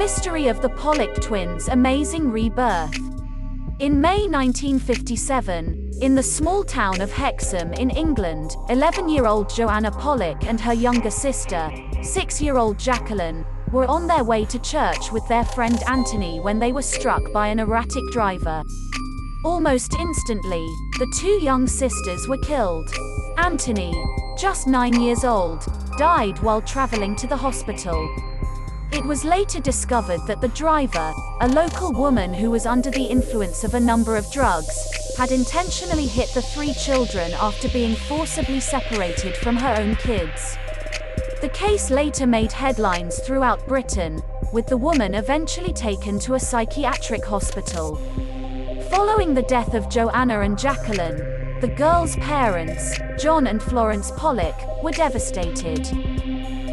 mystery of the Pollock twins' amazing rebirth. In May 1957, in the small town of Hexham in England, 11-year-old Joanna Pollock and her younger sister, 6-year-old Jacqueline, were on their way to church with their friend Anthony when they were struck by an erratic driver. Almost instantly, the two young sisters were killed. Anthony, just 9 years old, died while traveling to the hospital. It was later discovered that the driver, a local woman who was under the influence of a number of drugs, had intentionally hit the three children after being forcibly separated from her own kids. The case later made headlines throughout Britain, with the woman eventually taken to a psychiatric hospital. Following the death of Joanna and Jacqueline, the girls' parents, John and Florence Pollock, were devastated.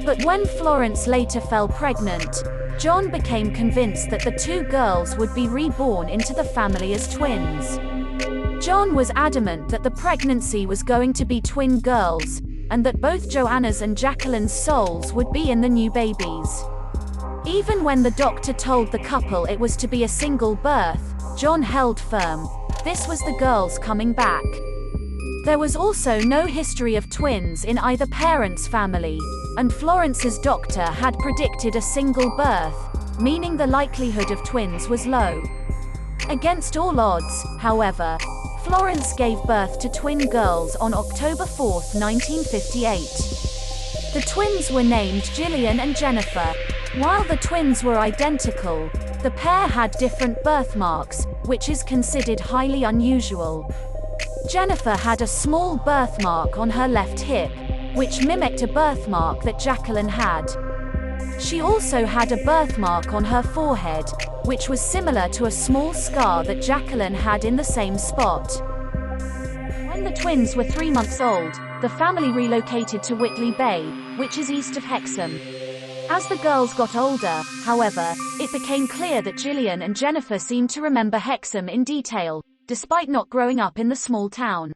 But when Florence later fell pregnant, John became convinced that the two girls would be reborn into the family as twins. John was adamant that the pregnancy was going to be twin girls, and that both Joanna's and Jacqueline's souls would be in the new babies. Even when the doctor told the couple it was to be a single birth, John held firm. This was the girls coming back. There was also no history of twins in either parents' family, and Florence's doctor had predicted a single birth, meaning the likelihood of twins was low. Against all odds, however, Florence gave birth to twin girls on October 4, 1958. The twins were named Gillian and Jennifer. While the twins were identical, the pair had different birthmarks, which is considered highly unusual. Jennifer had a small birthmark on her left hip, which mimicked a birthmark that Jacqueline had. She also had a birthmark on her forehead, which was similar to a small scar that Jacqueline had in the same spot. When the twins were 3 months old, the family relocated to Whitley Bay, which is east of Hexham. As the girls got older, however, it became clear that Gillian and Jennifer seemed to remember Hexham in detail, despite not growing up in the small town.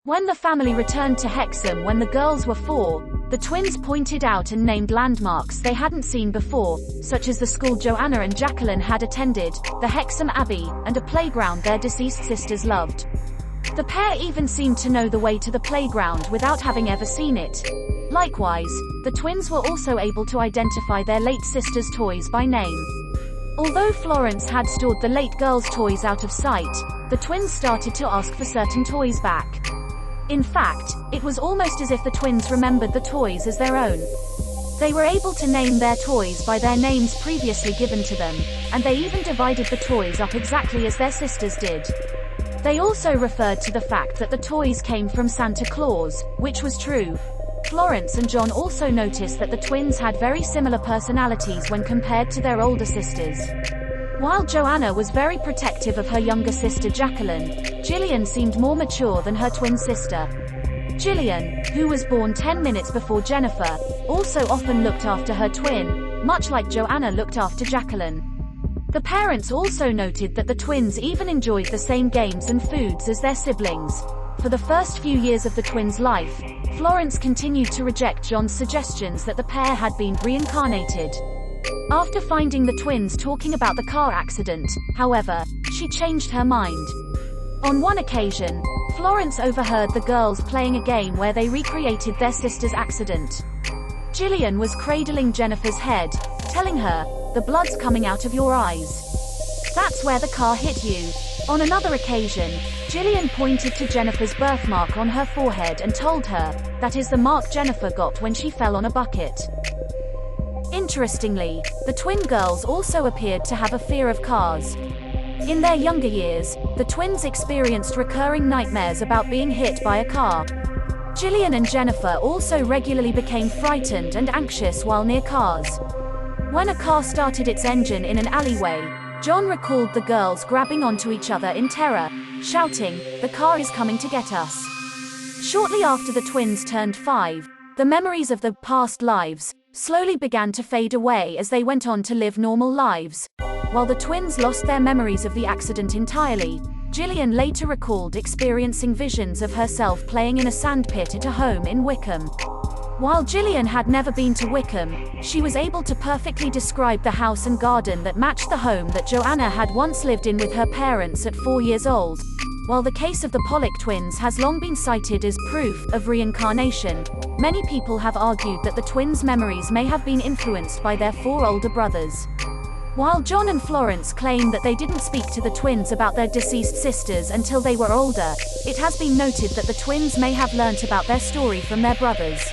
When the family returned to Hexham when the girls were 4, the twins pointed out and named landmarks they hadn't seen before, such as the school Joanna and Jacqueline had attended, the Hexham Abbey, and a playground their deceased sisters loved. The pair even seemed to know the way to the playground without having ever seen it. Likewise, the twins were also able to identify their late sister's toys by name. Although Florence had stored the late girls' toys out of sight, the twins started to ask for certain toys back. In fact, it was almost as if the twins remembered the toys as their own. They were able to name their toys by their names previously given to them, and they even divided the toys up exactly as their sisters did. They also referred to the fact that the toys came from Santa Claus, which was true. Florence and John also noticed that the twins had very similar personalities when compared to their older sisters. While Joanna was very protective of her younger sister Jacqueline, Gillian seemed more mature than her twin sister. Gillian, who was born 10 minutes before Jennifer, also often looked after her twin, much like Joanna looked after Jacqueline. The parents also noted that the twins even enjoyed the same games and foods as their siblings. For the first few years of the twins' life, Florence continued to reject John's suggestions that the pair had been reincarnated. After finding the twins talking about the car accident, however, she changed her mind. On one occasion, Florence overheard the girls playing a game where they recreated their sister's accident. Gillian was cradling Jennifer's head, telling her, "The blood's coming out of your eyes. That's where the car hit you." On another occasion, Gillian pointed to Jennifer's birthmark on her forehead and told her, "That is the mark Jennifer got when she fell on a bucket." Interestingly, the twin girls also appeared to have a fear of cars. In their younger years, the twins experienced recurring nightmares about being hit by a car. Gillian and Jennifer also regularly became frightened and anxious while near cars. When a car started its engine in an alleyway, John recalled the girls grabbing onto each other in terror, shouting, "The car is coming to get us." Shortly after the twins turned 5, the memories of the past lives slowly began to fade away as they went on to live normal lives. While the twins lost their memories of the accident entirely, Gillian later recalled experiencing visions of herself playing in a sandpit at a home in Wickham. While Gillian had never been to Wickham, she was able to perfectly describe the house and garden that matched the home that Joanna had once lived in with her parents at 4 years old. While the case of the Pollock twins has long been cited as proof of reincarnation, many people have argued that the twins' memories may have been influenced by their 4 older brothers. While John and Florence claim that they didn't speak to the twins about their deceased sisters until they were older, it has been noted that the twins may have learnt about their story from their brothers.